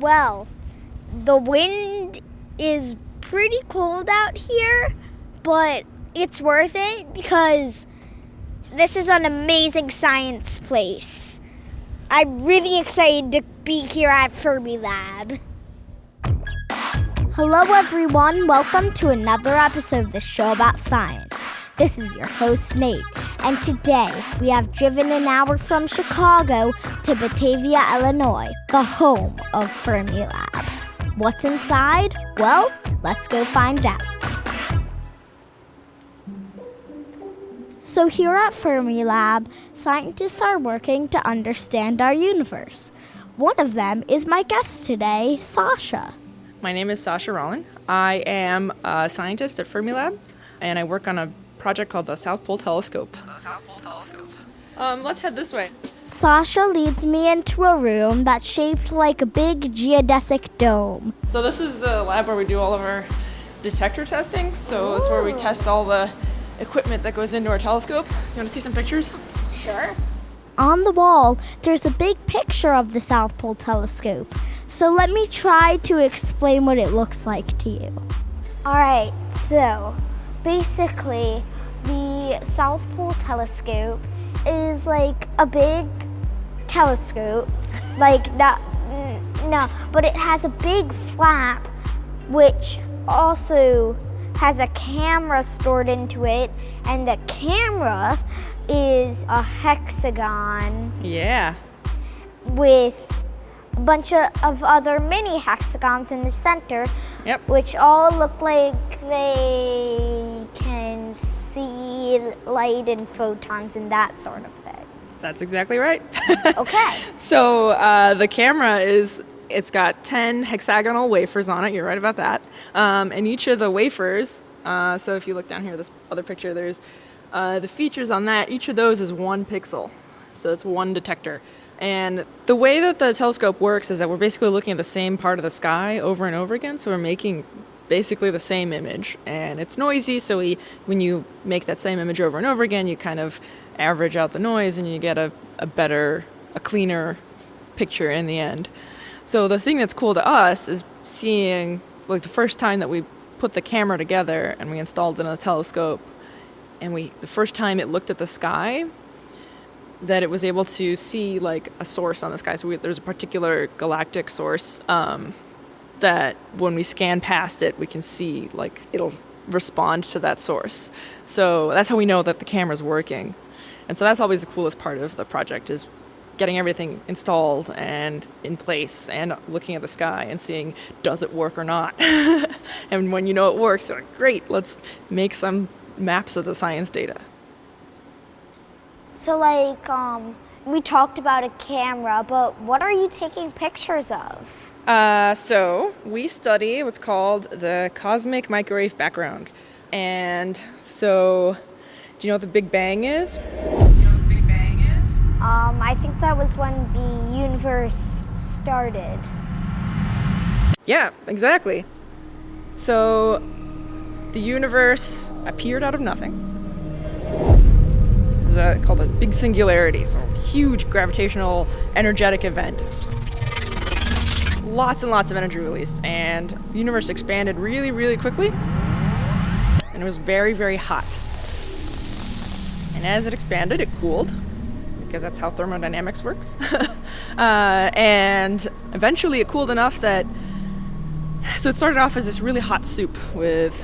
Well, the wind is pretty cold out here, but it's worth it because this is an amazing science place. I'm really excited to be here at Fermilab. Hello everyone, welcome to another episode of the show about science. This is your host Nate, and today we have driven an hour from Chicago to Batavia, Illinois, the home of Fermilab. What's inside? Well, let's go find out. So here at Fermilab, scientists are working to understand our universe. One of them is my guest today, Sasha. My name is Sasha Rahlin. I am a scientist at Fermilab, and I work on a project called the South Pole Telescope. Let's head this way. Sasha leads me into a room that's shaped like a big geodesic dome. So this is the lab where we do all of our detector testing. So it's where we test all the equipment that goes into our telescope. You want to see some pictures? Sure. On the wall, there's a big picture of the South Pole Telescope. So let me try to explain what it looks like to you. All right, so basically, the South Pole Telescope is like a big telescope, but it has a big flap, which also has a camera stored into it, and the camera is a hexagon. Yeah. With a bunch of other mini hexagons in the center. Yep. Which all look like they can see light and photons and that sort of thing. That's exactly right. Okay. So the camera it's got 10 hexagonal wafers on it. You're right about that. And each of the wafers, so if you look down here, this other picture, there's the features on that. Each of those is 1 pixel. So it's 1 detector. And the way that the telescope works is that we're basically looking at the same part of the sky over and over again. So we're making basically the same image. And it's noisy, so when you make that same image over and over again, you kind of average out the noise and you get a cleaner picture in the end. So the thing that's cool to us is seeing, like, the first time that we put the camera together and we installed it in a telescope, and the first time it looked at the sky, that it was able to see like a source on the sky. So there's a particular galactic source that when we scan past it, we can see like it'll respond to that source. So that's how we know that the camera's working. And so that's always the coolest part of the project, is getting everything installed and in place and looking at the sky and seeing, does it work or not? And when you know it works, you're like, great, let's make some maps of the science data. So we talked about a camera, but what are you taking pictures of? So we study what's called the cosmic microwave background. And so, do you know what the Big Bang is? I think that was when the universe started. Yeah, exactly. So the universe appeared out of nothing. It's called a big singularity, so huge gravitational energetic event. Lots and lots of energy released, and the universe expanded really, really quickly, and it was very, very hot. And as it expanded, it cooled, because that's how thermodynamics works. And eventually it cooled enough that, so it started off as this really hot soup with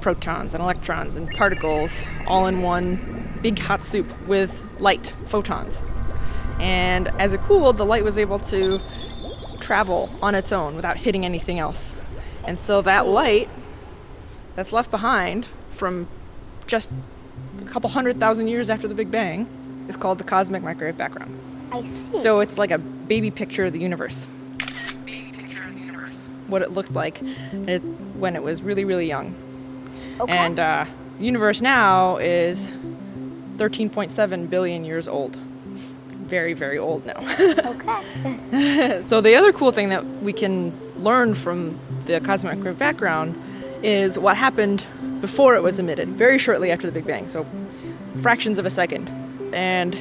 protons and electrons and particles all in one big hot soup with light, photons. And as it cooled, the light was able to travel on its own without hitting anything else. And so that light that's left behind from just a couple 100,000 years after the Big Bang is called the cosmic microwave background. I see. So it's like a baby picture of the universe. What it looked like when it was really, really young. Okay. And the universe now is 13.7 billion years old. It's very, very old now. Okay. So the other cool thing that we can learn from the cosmic microwave background is what happened before it was emitted, very shortly after the Big Bang, so fractions of a second. And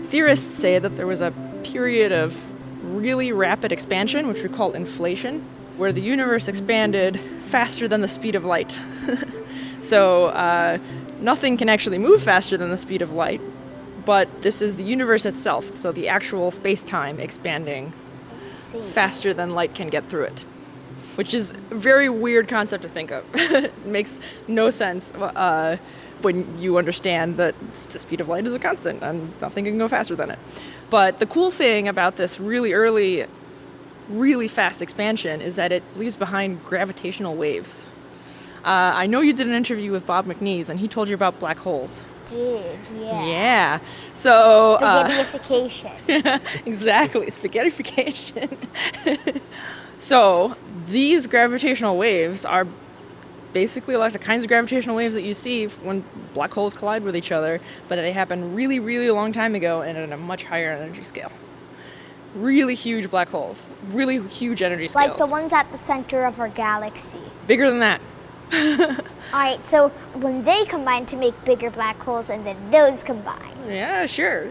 theorists say that there was a period of really rapid expansion, which we call inflation, where the universe expanded faster than the speed of light. So nothing can actually move faster than the speed of light, but this is the universe itself, so the actual space-time expanding faster than light can get through it, which is a very weird concept to think of. It makes no sense when you understand that the speed of light is a constant and nothing can go faster than it. But the cool thing about this really early, really fast expansion is that it leaves behind gravitational waves. I know you did an interview with Bob McNeese, and he told you about black holes. Did, yeah. Yeah. So Spaghettification. Exactly, spaghettification. So these gravitational waves are basically like the kinds of gravitational waves that you see when black holes collide with each other, but they happen really, really long time ago and at a much higher energy scale. Really huge black holes, really huge energy scales. Like the ones at the center of our galaxy. Bigger than that. Alright, so when they combine to make bigger black holes and then those combine. Yeah, sure.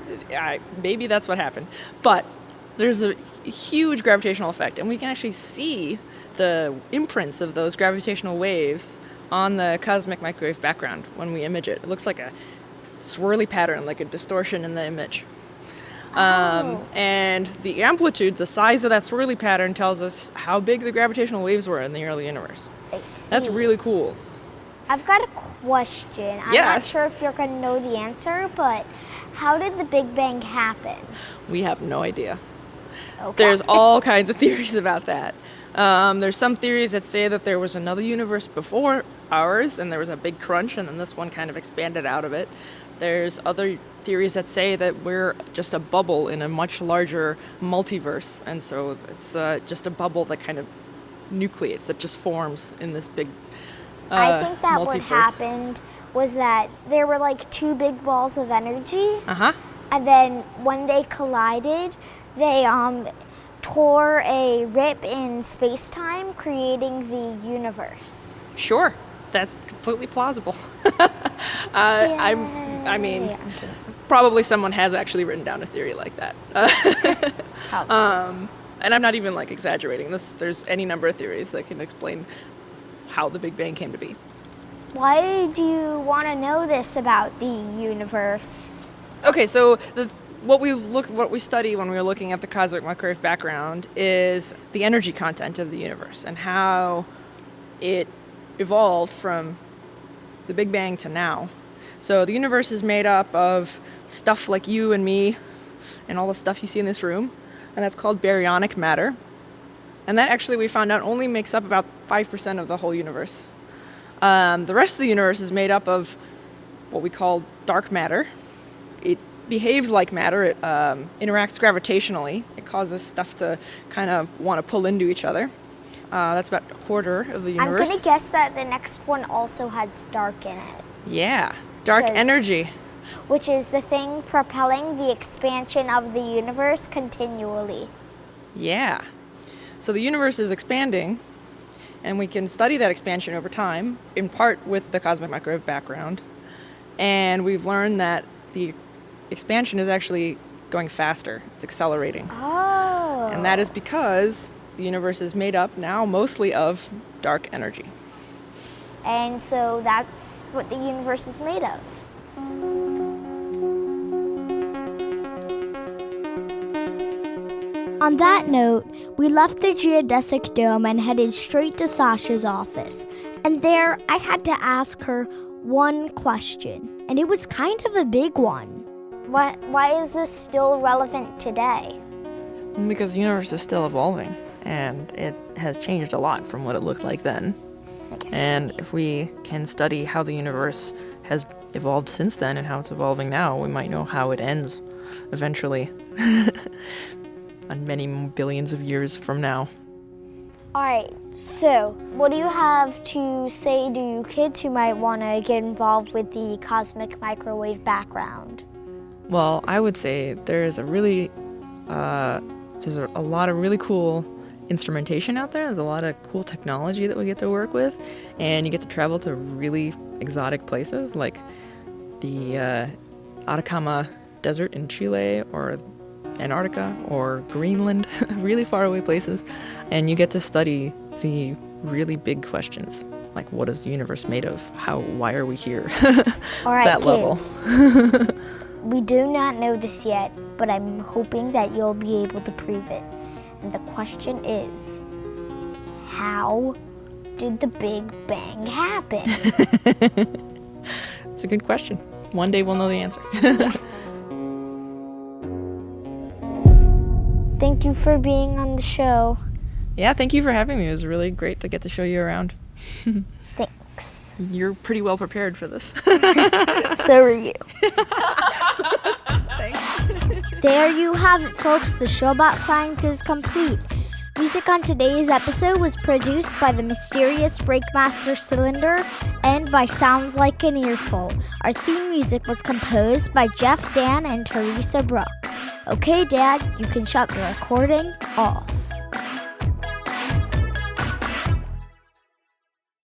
Maybe that's what happened. But there's a huge gravitational effect, and we can actually see the imprints of those gravitational waves on the cosmic microwave background when we image it. It looks like a swirly pattern, like a distortion in the image. And the amplitude, the size of that swirly pattern, tells us how big the gravitational waves were in the early universe. I see. That's really cool. I've got a question. I'm not sure if you're going to know the answer, but how did the Big Bang happen? We have no idea. Okay. There's all kinds of theories about that. There's some theories that say that there was another universe before ours, and there was a big crunch, and then this one kind of expanded out of it. There's other theories that say that we're just a bubble in a much larger multiverse, and so it's just a bubble that kind of nucleates, that just forms in this big I think that multiverse. what happened was that there were like two big balls of energy, and then when they collided, they tore a rip in space-time, creating the universe. Sure, that's completely plausible. I mean, probably someone has actually written down a theory like that. And I'm not even like exaggerating this. There's any number of theories that can explain how the Big Bang came to be. Why do you want to know this about the universe? Okay, so what we study when we're looking at the cosmic microwave background is the energy content of the universe and how it evolved from the Big Bang to now. So the universe is made up of stuff like you and me and all the stuff you see in this room, and that's called baryonic matter. And that actually, we found out, only makes up about 5% of the whole universe. The rest of the universe is made up of what we call dark matter. It behaves like matter. It interacts gravitationally. It causes stuff to kind of want to pull into each other. That's about a quarter of the universe. I'm going to guess that the next one also has dark in it. Yeah, dark energy. Which is the thing propelling the expansion of the universe continually. Yeah. So the universe is expanding, and we can study that expansion over time, in part with the cosmic microwave background. And we've learned that the expansion is actually going faster. It's accelerating. Oh. And that is because the universe is made up now mostly of dark energy. And so that's what the universe is made of. On that note, we left the geodesic dome and headed straight to Sasha's office. And there, I had to ask her one question, and it was kind of a big one. Why is this still relevant today? Because the universe is still evolving, and it has changed a lot from what it looked like then. Nice. And if we can study how the universe has evolved since then and how it's evolving now, we might know how it ends eventually. On many billions of years from now. All right, so what do you have to say to you kids who might want to get involved with the cosmic microwave background? Well, I would say there's a lot of really cool instrumentation out there. There's a lot of cool technology that we get to work with, and you get to travel to really exotic places like the Atacama Desert in Chile, or Antarctica or Greenland, really far away places, and you get to study the really big questions, like what is the universe made of? Why are we here? All right, that kids. level. We do not know this yet, but I'm hoping that you'll be able to prove it. And the question is, how did the Big Bang happen? It's a good question. One day we'll know the answer. Thank you for being on the show. Yeah, thank you for having me. It was really great to get to show you around. Thanks. You're pretty well prepared for this. So are you. Thanks. There you have it, folks. The show about science is complete. Music on today's episode was produced by the mysterious Breakmaster Cylinder and by Sounds Like an Earful. Our theme music was composed by Jeff Dan and Teresa Brooks. Okay, Dad, you can shut the recording off.